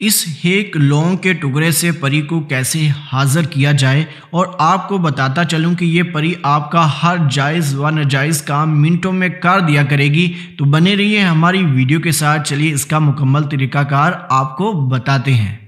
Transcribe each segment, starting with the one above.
इस एक लौंग के टुकड़े से परी को कैसे हाजिर किया जाए और आपको बताता चलूं कि ये परी आपका हर जायज़ व नाजायज़ काम मिनटों में कर दिया करेगी। तो बने रहिए हमारी वीडियो के साथ। चलिए इसका मुकम्मल तरीक़ाकार आपको बताते हैं।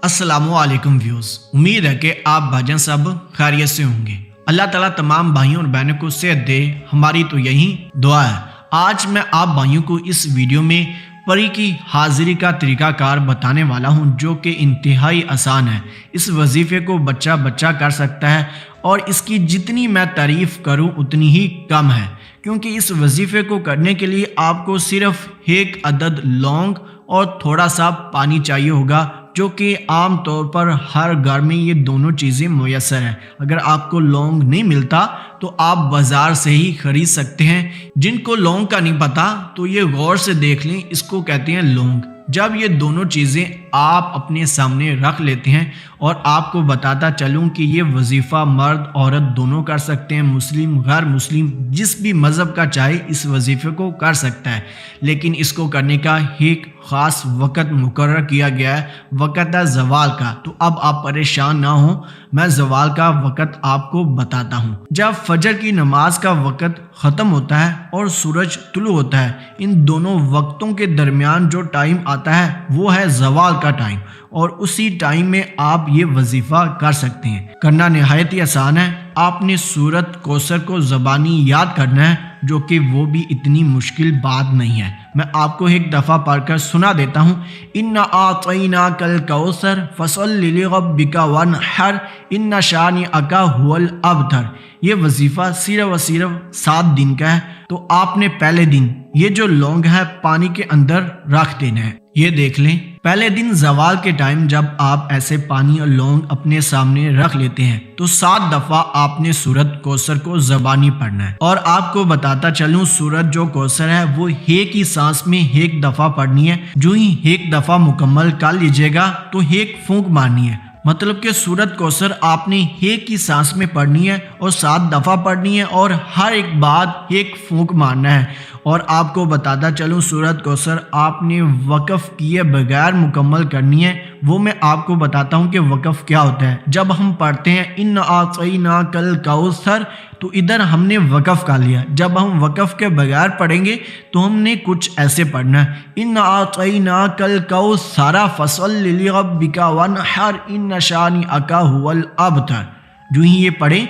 अस्सलामुअलैकुम व्यूज़, उम्मीद है कि आप भाईजान सब खैरियत से होंगे। अल्लाह ताला तमाम भाइयों और बहनों को सेहत दे, हमारी तो यही दुआ है। आज मैं आप भाइयों को इस वीडियो में परी की हाजिरी का तरीक़ाकार बताने वाला हूं, जो कि इंतहाई आसान है। इस वजीफ़े को बच्चा बच्चा कर सकता है और इसकी जितनी मैं तारीफ़ करूं उतनी ही कम है, क्योंकि इस वजीफ़े को करने के लिए आपको सिर्फ एक अदद लौंग और थोड़ा सा पानी चाहिए होगा, जो कि आम तौर पर हर घर में ये दोनों चीज़ें मुयस्सर हैं। अगर आपको लौंग नहीं मिलता तो आप बाज़ार से ही ख़रीद सकते हैं। जिनको लौंग का नहीं पता तो ये गौर से देख लें, इसको कहते हैं लौंग। जब ये दोनों चीज़ें आप अपने सामने रख लेते हैं, और आपको बताता चलूं कि ये वजीफ़ा मर्द औरत दोनों कर सकते हैं, मुस्लिम गैर मुस्लिम जिस भी मज़हब का चाहे इस वजीफ़े को कर सकता है, लेकिन इसको करने का एक ख़ास वक़्त मुकर्रर किया गया है, वक़्त है ज़वाल का। तो अब आप परेशान ना हो, मैं ज़वाल का वक़्त आपको बताता हूँ। जब फजर की नमाज का वक़्त ख़त्म होता है और सूरज तुलू होता है, इन दोनों वक्तों के दरमियान जो टाइम आता है वो है ज़वाल का टाइम, और उसी टाइम में आप ये वजीफ़ा कर सकते हैं। करना नहायत ही आसान है। आपने सूरत कौसर को ज़बानी याद करना है, जो कि वो भी इतनी मुश्किल बात नहीं है। मैं आपको एक दफ़ा पढ़कर सुना देता हूँ। इन्ना आतईना कल कौसर फसल्लि लिरब्बिका वनहर इन्ना शानिअका हुवल अबतर। ये वजीफ़ा सिर्फ व सिर्फ 7 दिन का है। तो आपने पहले दिन ये जो लौंग है पानी के अंदर रख देना है। ये देख लें, पहले दिन ज़वाल के टाइम जब आप ऐसे पानी और लौंग अपने सामने रख लेते हैं तो 7 दफ़ा आपने सूरत कौसर को ज़बानी पढ़ना है। और आपको बताता चलूं, सूरत जो कौसर है वो एक ही सांस में एक दफ़ा पढ़नी है। जो ही एक दफ़ा मुकम्मल कर लीजिएगा तो एक फूंक मारनी है। मतलब कि सूरत कौसर आपने एक ही सांस में पढ़नी है और 7 दफ़ा पढ़नी है, और हर एक बाद एक फूंक मारना है। और आपको बताता चलूं, सूरत कौसर आपने वक़फ़ किए बगैर मुकम्मल करनी है। वो मैं आपको बताता हूं कि वक़फ़ क्या होता है। जब हम पढ़ते हैं इन्ना आतईना कल कौसर, तो इधर हमने वक़फ़ कर लिया। जब हम वक़फ़ के बगैर पढ़ेंगे तो हमने कुछ ऐसे पढ़ना है, इन्ना आतईना कल कौसर फसल्लि लिरब्बिका वनहर इन्ना शानिअका हुवल अबतर। जो ही ये पढ़े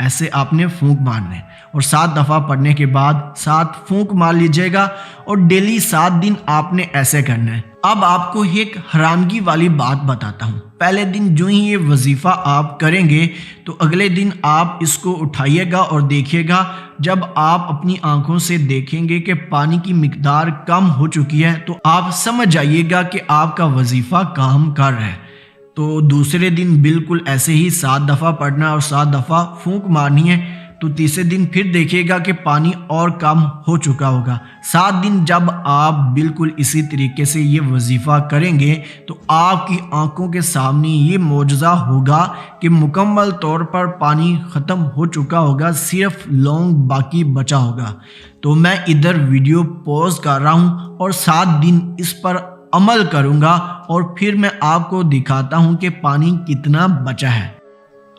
ऐसे आपने फूंक मारना है, और 7 दफ़ा पढ़ने के बाद 7 फूंक मार लीजिएगा, और डेली 7 दिन आपने ऐसे करना है। अब आपको एक हैरानगी वाली बात बताता हूँ। पहले दिन जो ही ये वजीफ़ा आप करेंगे तो अगले दिन आप इसको उठाइएगा और देखिएगा, जब आप अपनी आंखों से देखेंगे कि पानी की मिकदार कम हो चुकी है तो आप समझ जाइएगा कि आपका वजीफ़ा काम कर रहा है। तो दूसरे दिन बिल्कुल ऐसे ही 7 दफ़ा पढ़ना और 7 दफ़ा फूंक मारनी है। तो तीसरे दिन फिर देखिएगा कि पानी और कम हो चुका होगा। 7 दिन जब आप बिल्कुल इसी तरीके से ये वजीफ़ा करेंगे तो आपकी आंखों के सामने ये मौजज़ा होगा कि मुकम्मल तौर पर पानी ख़त्म हो चुका होगा, सिर्फ लौंग बाकी बचा होगा। तो मैं इधर वीडियो पॉज कर रहा हूँ और 7 दिन इस पर अमल करूँगा, और फिर मैं आपको दिखाता हूँ कि पानी कितना बचा है।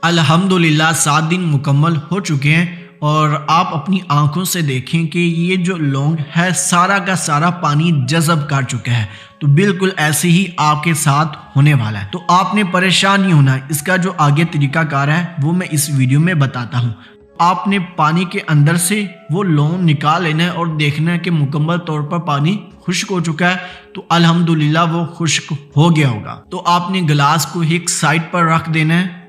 अल्हम्दुलिल्लाह 7 दिन मुकम्मल हो चुके हैं, और आप अपनी आंखों से देखें कि ये जो लौंग है सारा का सारा पानी जज़ब कर चुका है। तो बिल्कुल ऐसे ही आपके साथ होने वाला है। तो आपने परेशान नहीं होना है। इसका जो आगे तरीक़ाकार है वो मैं इस वीडियो में बताता हूँ। आपने पानी के अंदर से वो लौंग निकाल लेना है और देखना है कि मुकम्मल तौर पर पानी खुश्क हो चुका है। तो अल्हम्दुलिल्लाह वो खुश्क हो गया होगा। तो आपने गिलास को एक साइड पर रख देना है।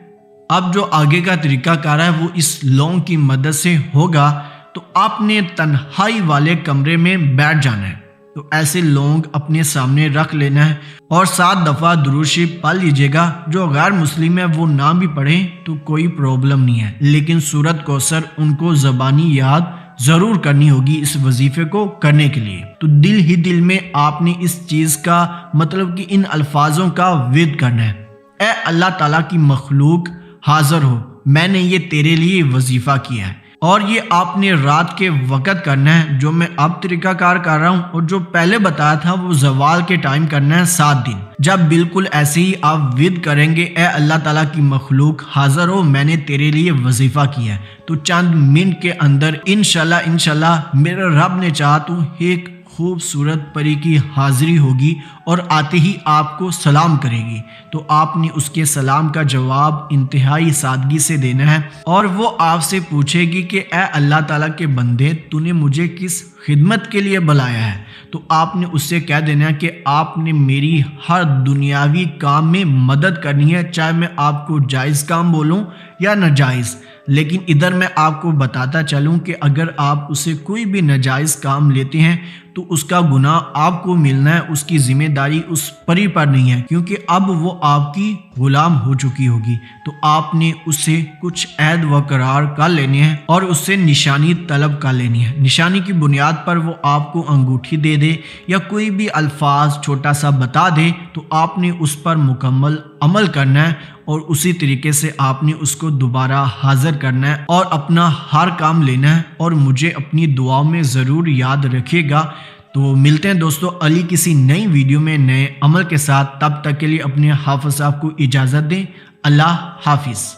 अब जो आगे का तरीक़ाकार है वो इस लौंग की मदद से होगा। तो आपने तन्हाई वाले कमरे में बैठ जाना है। तो ऐसे लौंग अपने सामने रख लेना है और 7 दफ़ा दुरूद शरीफ पढ़ लीजिएगा। जो गैर मुस्लिम है वो ना भी पढ़ें तो कोई प्रॉब्लम नहीं है, लेकिन सूरत कौसर उनको ज़बानी याद ضرور کرنی ہوگی اس وظیفے کو کرنے کے لیے۔ تو دل ہی دل میں آپ نے اس چیز کا مطلب کہ ان الفاظوں کا ورد کرنا ہے، اے اللہ تعالیٰ کی مخلوق حاضر ہو، میں نے یہ تیرے لیے وظیفہ کیا ہے، اور یہ آپ نے رات کے وقت کرنا ہے جو میں اب طریقہ کار کر رہا ہوں، اور جو پہلے بتایا تھا وہ زوال کے ٹائم کرنا ہے 7 دن۔ جب بالکل ایسے ہی آپ ورد کریں گے اے اللہ تعالیٰ کی مخلوق حاضر ہو، میں نے تیرے لیے وظیفہ کیا ہے، تو چند منٹ کے اندر انشاءاللہ میرے رب نے چاہا تو ایک خوبصورت پری کی حاضری ہوگی اور آتے ہی آپ کو سلام کرے گی، تو آپ نے اس کے سلام کا جواب انتہائی سادگی سے دینا ہے، اور وہ آپ سے پوچھے گی کہ اے اللہ تعالیٰ کے بندے تو نے مجھے کس خدمت کے لیے بلایا ہے؟ تو آپ نے اس سے کہہ دینا ہے کہ آپ نے میری ہر دنیاوی کام میں مدد کرنی ہے، چاہے میں آپ کو جائز کام بولوں یا ناجائز، لیکن ادھر میں آپ کو بتاتا چلوں کہ اگر آپ اسے کوئی بھی ناجائز کام لیتے ہیں تو اس کا گناہ آپ کو ملنا ہے، اس کی ذمہ داری اس پری پر نہیں ہے، کیونکہ اب وہ آپ کی غلام ہو چکی ہوگی۔ تو آپ نے اس سے کچھ عہد و قرار کر لینے ہیں اور اس سے نشانی طلب کر لینی ہے۔ نشانی کی بنیاد پر وہ آپ کو انگوٹھی دے دے یا کوئی بھی الفاظ چھوٹا سا بتا دے تو آپ نے اس پر مکمل عمل کرنا ہے، اور اسی طریقے سے آپ نے اس کو دوبارہ حاضر کرنا ہے اور اپنا ہر کام لینا ہے، اور مجھے اپنی دعاؤں میں ضرور یاد رکھیے گا۔ تو ملتے ہیں دوستو علی کسی نئی ویڈیو میں نئے عمل کے ساتھ، تب تک کے لیے اپنے حافظ صاحب کو اجازت دیں۔ اللہ حافظ۔